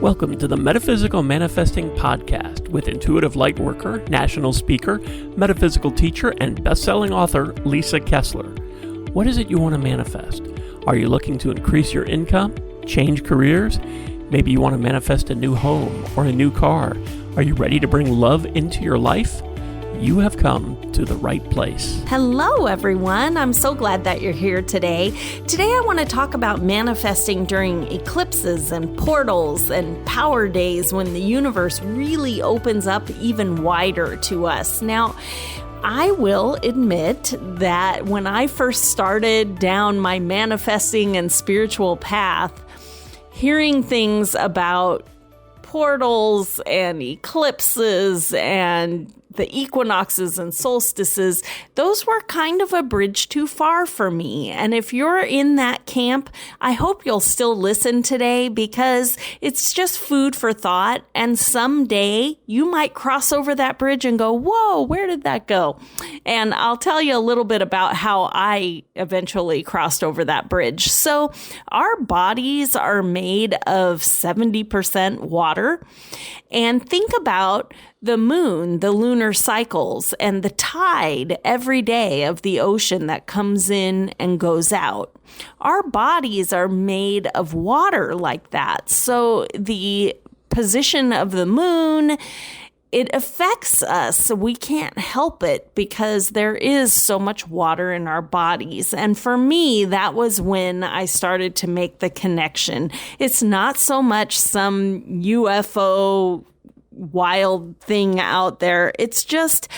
Welcome to the Metaphysical Manifesting Podcast with intuitive lightworker, national speaker, metaphysical teacher, and best-selling author Lisa Kessler. What is it you want to manifest? Are you looking to increase your income, change careers? Maybe you want to manifest a new home or a new car. Are you ready to bring love into your life? You have come to the right place. Hello, everyone. I'm so glad that you're here today. Today, I want to talk about manifesting during eclipses and portals and power days when the universe really opens up even wider to us. Now, I will admit that when I first started down my manifesting and spiritual path, hearing things about portals and eclipses and the equinoxes and solstices, those were kind of a bridge too far for me. And if you're in that camp, I hope you'll still listen today because it's just food for thought. And someday you might cross over that bridge and go, whoa, where did that go? And I'll tell you a little bit about how I eventually crossed over that bridge. So our bodies are made of 70% water. And think about the moon, the lunar cycles, and the tide every day of the ocean that comes in and goes out. Our bodies are made of water like that. So the position of the moon, it affects us. We can't help it because there is so much water in our bodies. And for me, that was when I started to make the connection. It's not so much some UFO wild thing out there. It's just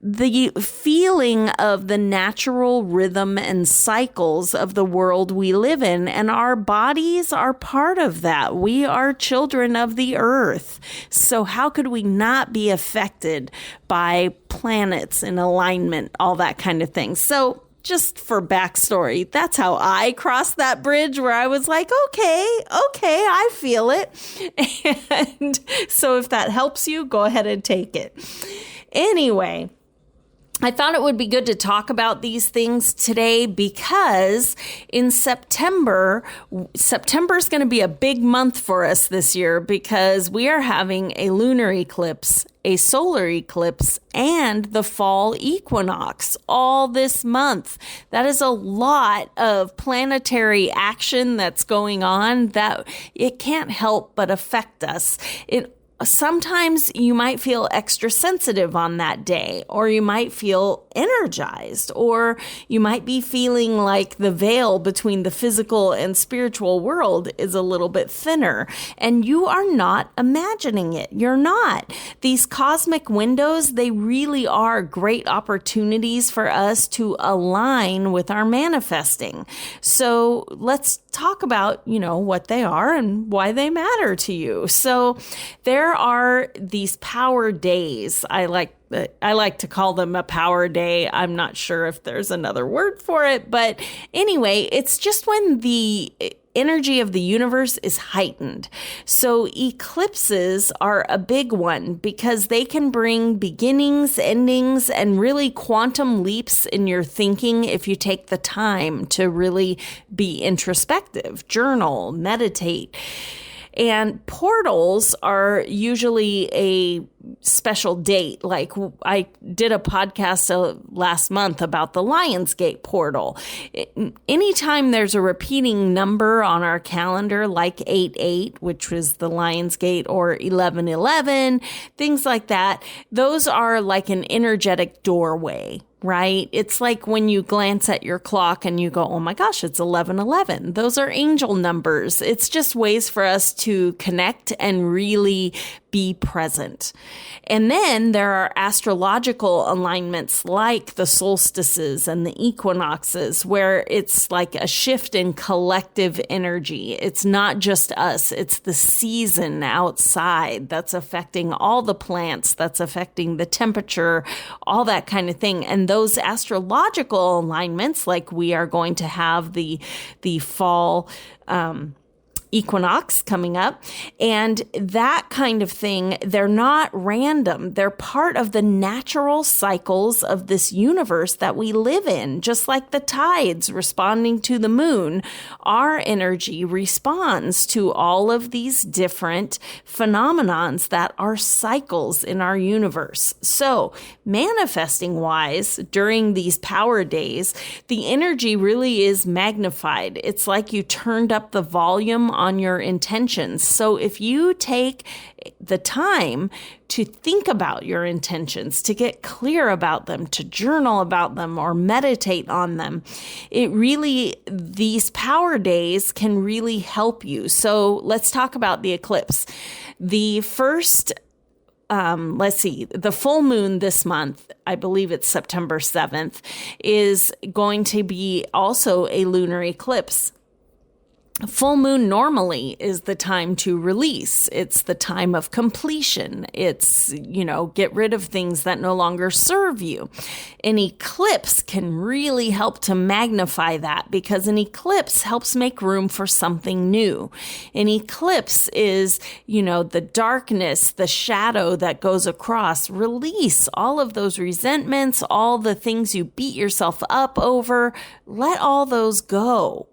the feeling of the natural rhythm and cycles of the world we live in, and our bodies are part of that. We are children of the earth. So how could we not be affected by planets in alignment, all that kind of thing? So just for backstory, that's how I crossed that bridge where I was like, okay, I feel it. And so if that helps you, go ahead and take it. Anyway, I thought it would be good to talk about these things today because in September is going to be a big month for us this year because we are having a lunar eclipse, a solar eclipse, and the fall equinox all this month. That is a lot of planetary action that's going on that it can't help but affect us. Sometimes you might feel extra sensitive on that day, or you might feel energized, or you might be feeling like the veil between the physical and spiritual world is a little bit thinner, and you are not imagining it. You're not. These cosmic windows, they really are great opportunities for us to align with our manifesting. So let's talk about, what they are and why they matter to you. So there are these power days. I like to call them a power day. I'm not sure if there's another word for it, but anyway, it's just when the energy of the universe is heightened. So eclipses are a big one because they can bring beginnings, endings, and really quantum leaps in your thinking if you take the time to really be introspective, journal, meditate. And portals are usually a special date. Like I did a podcast last month about the Lionsgate portal. Anytime there's a repeating number on our calendar, like 88, which was the Lionsgate, or 1111, things like that, those are like an energetic doorway. Right? It's like when you glance at your clock and you go, oh my gosh, it's 11:11. Those are angel numbers. It's just ways for us to connect and really be present. And then there are astrological alignments like the solstices and the equinoxes, where it's like a shift in collective energy. It's not just us. It's the season outside that's affecting all the plants, that's affecting the temperature, all that kind of thing. And those astrological alignments, like we are going to have the fall equinox coming up. And that kind of thing, they're not random. They're part of the natural cycles of this universe that we live in. Just like the tides responding to the moon, our energy responds to all of these different phenomenons that are cycles in our universe. So manifesting wise, during these power days, the energy really is magnified. It's like you turned up the volume on your intentions. So if you take the time to think about your intentions, to get clear about them, to journal about them or meditate on them, these power days can really help you. So let's talk about the eclipse. The first the full moon this month, I believe it's September 7th, is going to be also a lunar eclipse. Full moon normally is the time to release. It's the time of completion. It's, get rid of things that no longer serve you. An eclipse can really help to magnify that because an eclipse helps make room for something new. An eclipse is, the darkness, the shadow that goes across. Release all of those resentments, all the things you beat yourself up over. Let all those go.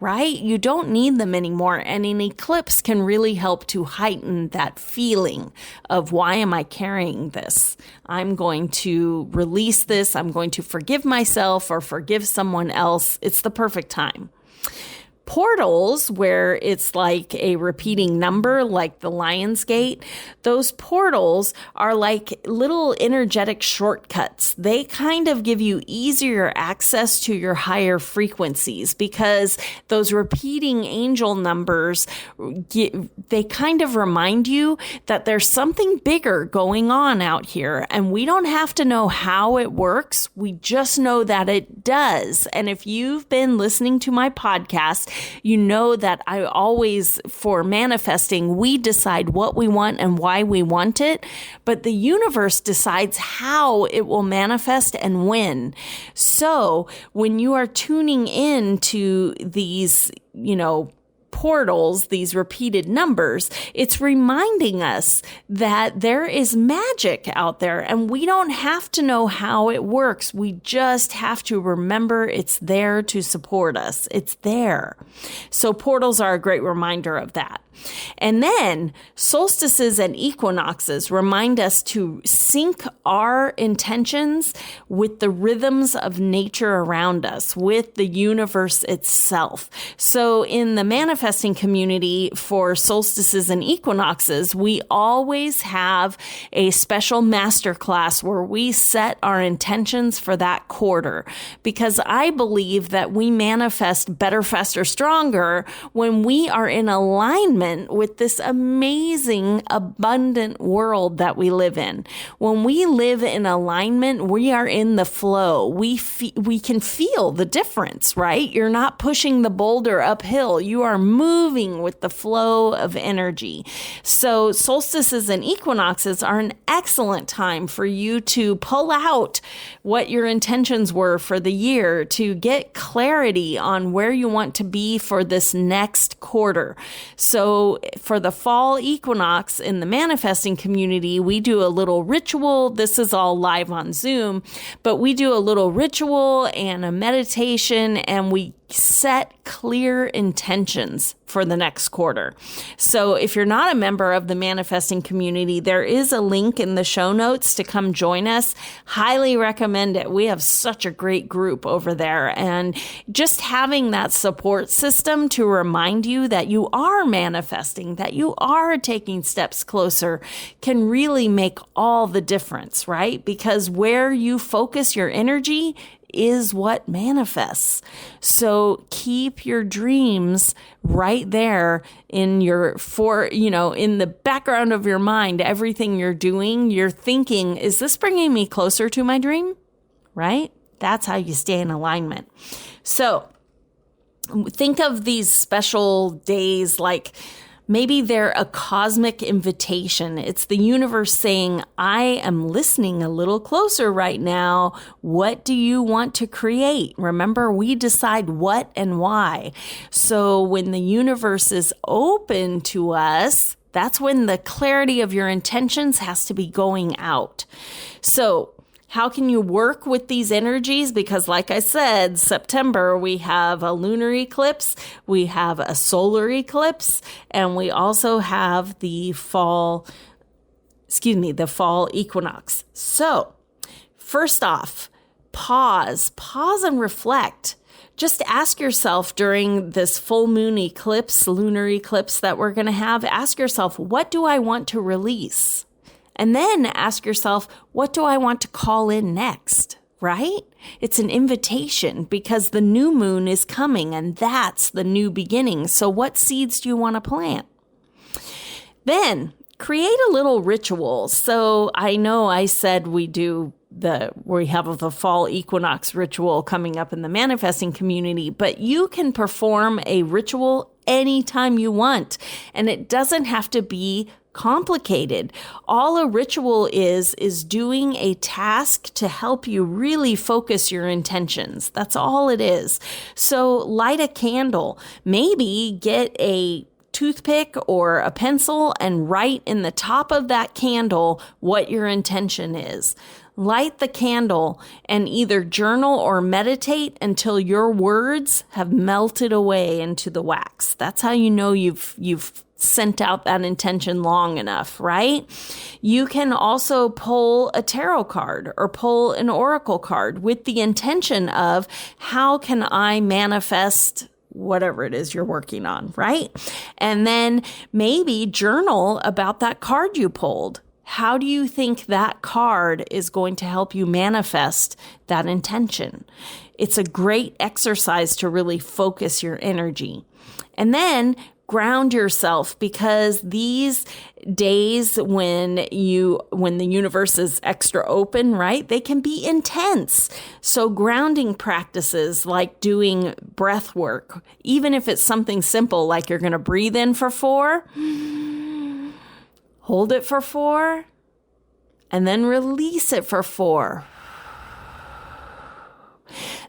Right? You don't need them anymore. And an eclipse can really help to heighten that feeling of, why am I carrying this? I'm going to release this. I'm going to forgive myself or forgive someone else. It's the perfect time. Portals, where it's like a repeating number, like the Lion's Gate, those portals are like little energetic shortcuts. They kind of give you easier access to your higher frequencies because those repeating angel numbers, they kind of remind you that there's something bigger going on out here. And we don't have to know how it works. We just know that it does. And if you've been listening to my podcast, you know that I always, for manifesting, we decide what we want and why we want it, but the universe decides how it will manifest and when. So when you are tuning in to these, portals, these repeated numbers, it's reminding us that there is magic out there and we don't have to know how it works. We just have to remember it's there to support us. It's there. So portals are a great reminder of that. And then solstices and equinoxes remind us to sync our intentions with the rhythms of nature around us, with the universe itself. So in the manifesting community for solstices and equinoxes, we always have a special masterclass where we set our intentions for that quarter, because I believe that we manifest better, faster, stronger when we are in alignment with this amazing, abundant world that we live in. When we live in alignment, we are in the flow. We can feel the difference, right? You're not pushing the boulder uphill. You are moving with the flow of energy. So solstices and equinoxes are an excellent time for you to pull out what your intentions were for the year, to get clarity on where you want to be for this next quarter. So for the fall equinox in the manifesting community, we do a little ritual. This is all live on Zoom, but we do a little ritual and a meditation, and we set clear intentions for the next quarter. So if you're not a member of the manifesting community, there is a link in the show notes to come join us. Highly recommend it. We have such a great group over there. And just having that support system to remind you that you are manifesting, that you are taking steps closer, can really make all the difference, right? Because where you focus your energy is what manifests. So keep your dreams right there in in the background of your mind. Everything you're doing, you're thinking, is this bringing me closer to my dream? Right? That's how you stay in alignment. So think of these special days like Maybe they're a cosmic invitation. It's the universe saying, I am listening a little closer right now. What do you want to create? Remember, we decide what and why. So when the universe is open to us, that's when the clarity of your intentions has to be going out. So how can you work with these energies? Because like I said, September, we have a lunar eclipse, we have a solar eclipse, and we also have the fall equinox. So first off, pause and reflect. Just ask yourself during this full moon eclipse, lunar eclipse that we're going to have, ask yourself, what do I want to release? And then ask yourself, what do I want to call in next, right? It's an invitation because the new moon is coming and that's the new beginning. So what seeds do you want to plant? Then create a little ritual. So I know I said we have the fall equinox ritual coming up in the manifesting community, but you can perform a ritual anytime you want. And it doesn't have to be complicated. All a ritual is doing a task to help you really focus your intentions. That's all it is. So light a candle, maybe get a toothpick or a pencil and write in the top of that candle what your intention is. Light the candle and either journal or meditate until your words have melted away into the wax. That's how you know you've sent out that intention long enough, right? You can also pull a tarot card or pull an oracle card with the intention of how can I manifest whatever it is you're working on, right? And then maybe journal about that card you pulled. How do you think that card is going to help you manifest that intention? It's a great exercise to really focus your energy. And then ground yourself, because these days when the universe is extra open, right, they can be intense. So grounding practices like doing breath work, even if it's something simple like you're going to breathe in for 4, hold it for 4, and then release it for 4.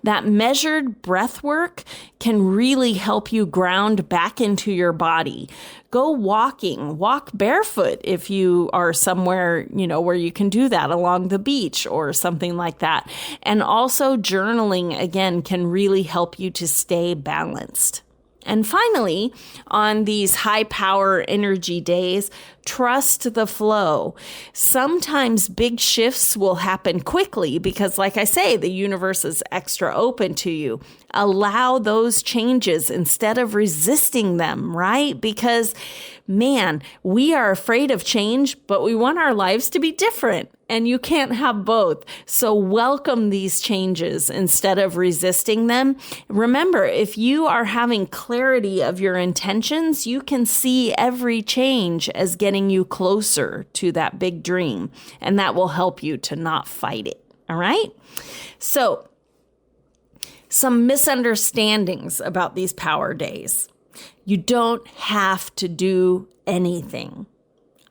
That measured breath work can really help you ground back into your body. Go walking, walk barefoot if you are somewhere, where you can do that, along the beach or something like that. And also journaling, again, can really help you to stay balanced. And finally, on these high power energy days, trust the flow. Sometimes big shifts will happen quickly because, like I say, the universe is extra open to you. Allow those changes instead of resisting them, right? Because, man, we are afraid of change, but we want our lives to be different. And you can't have both. So welcome these changes instead of resisting them. Remember, if you are having clarity of your intentions, you can see every change as getting you closer to that big dream. And that will help you to not fight it. All right? So, some misunderstandings about these power days. You don't have to do anything.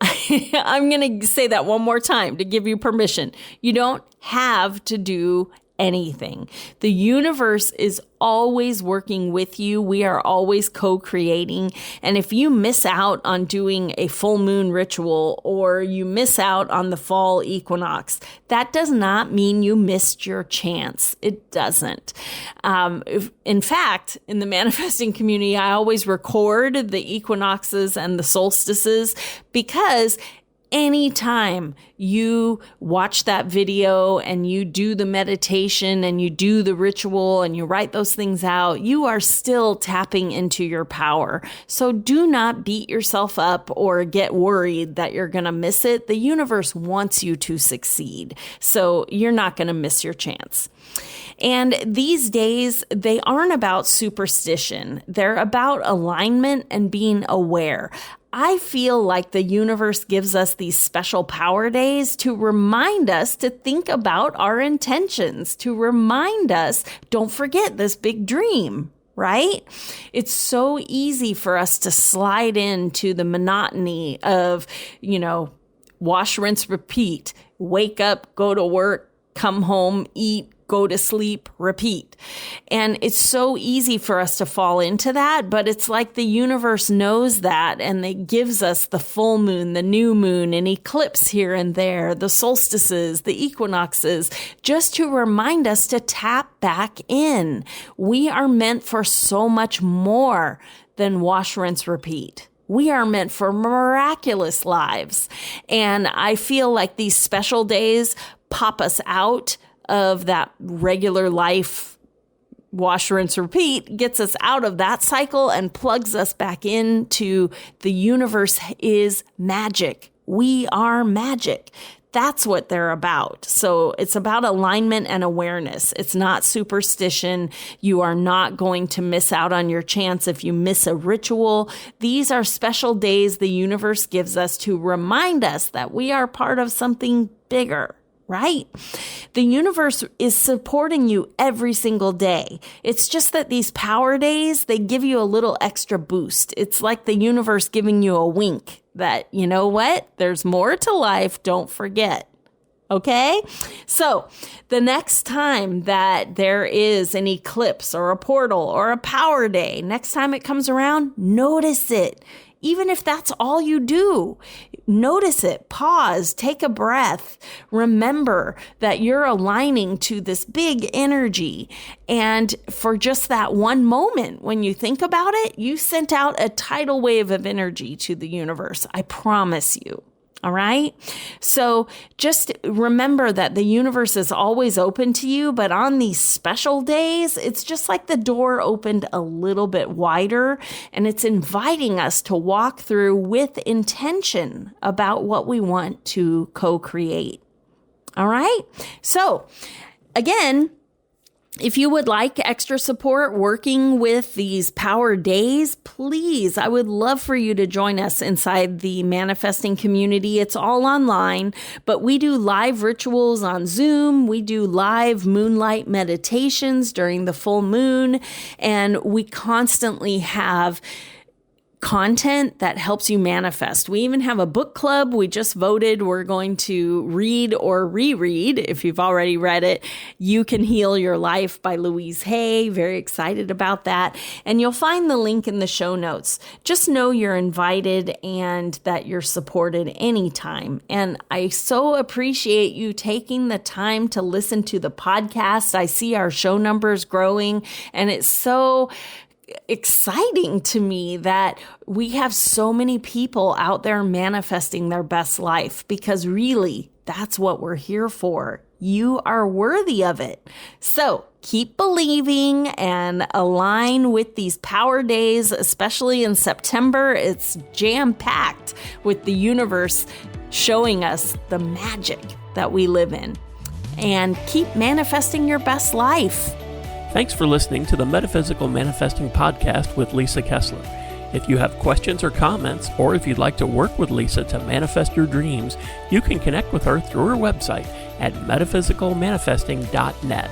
I'm going to say that one more time to give you permission. You don't have to do anything. The universe is always working with you. We are always co-creating. And if you miss out on doing a full moon ritual or you miss out on the fall equinox, that does not mean you missed your chance. It doesn't. In fact, in the manifesting community, I always record the equinoxes and the solstices because anytime you watch that video and you do the meditation and you do the ritual and you write those things out, you are still tapping into your power. So do not beat yourself up or get worried that you're going to miss it. The universe wants you to succeed. So you're not going to miss your chance. And these days, they aren't about superstition. They're about alignment and being aware. I feel like the universe gives us these special power days to remind us to think about our intentions, to remind us, don't forget this big dream, right? It's so easy for us to slide into the monotony of, wash, rinse, repeat, wake up, go to work, come home, eat, go to sleep, repeat. And it's so easy for us to fall into that, but it's like the universe knows that, and it gives us the full moon, the new moon, an eclipse here and there, the solstices, the equinoxes, just to remind us to tap back in. We are meant for so much more than wash, rinse, repeat. We are meant for miraculous lives. And I feel like these special days pop us out of that regular life, wash, rinse, repeat, gets us out of that cycle and plugs us back into the universe is magic. We are magic. That's what they're about. So it's about alignment and awareness. It's not superstition. You are not going to miss out on your chance if you miss a ritual. These are special days the universe gives us to remind us that we are part of something bigger. Right? The universe is supporting you every single day. It's just that these power days, they give you a little extra boost. It's like the universe giving you a wink that, you know what? There's more to life. Don't forget. Okay? So the next time that there is an eclipse or a portal or a power day, next time it comes around, notice it. Even if that's all you do, notice it, pause, take a breath, remember that you're aligning to this big energy. And for just that one moment, when you think about it, you sent out a tidal wave of energy to the universe. I promise you. All right. So just remember that the universe is always open to you, but on these special days, it's just like the door opened a little bit wider, and it's inviting us to walk through with intention about what we want to co-create. All right. So again, if you would like extra support working with these power days, please, I would love for you to join us inside the manifesting community. It's all online, but we do live rituals on Zoom. We do live moonlight meditations during the full moon, and we constantly have content that helps you manifest. We even have a book club. We just voted. We're going to read or reread. If you've already read it, You Can Heal Your Life by Louise Hay. Very excited about that. And you'll find the link in the show notes. Just know you're invited and that you're supported anytime. And I so appreciate you taking the time to listen to the podcast. I see our show numbers growing, and it's so exciting to me that we have so many people out there manifesting their best life, because really that's what we're here for. You are worthy of it. So keep believing and align with these power days, especially in September. It's jam-packed with the universe showing us the magic that we live in. And keep manifesting your best life. Thanks for listening to the Metaphysical Manifesting Podcast with Lisa Kessler. If you have questions or comments, or if you'd like to work with Lisa to manifest your dreams, you can connect with her through her website at metaphysicalmanifesting.net.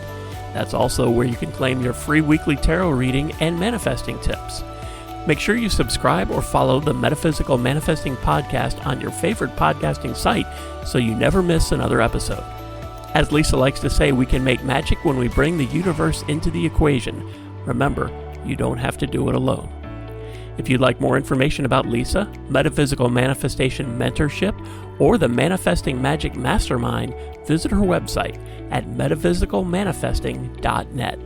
That's also where you can claim your free weekly tarot reading and manifesting tips. Make sure you subscribe or follow the Metaphysical Manifesting Podcast on your favorite podcasting site so you never miss another episode. As Lisa likes to say, we can make magic when we bring the universe into the equation. Remember, you don't have to do it alone. If you'd like more information about Lisa, Metaphysical Manifestation Mentorship, or the Manifesting Magic Mastermind, visit her website at metaphysicalmanifesting.net.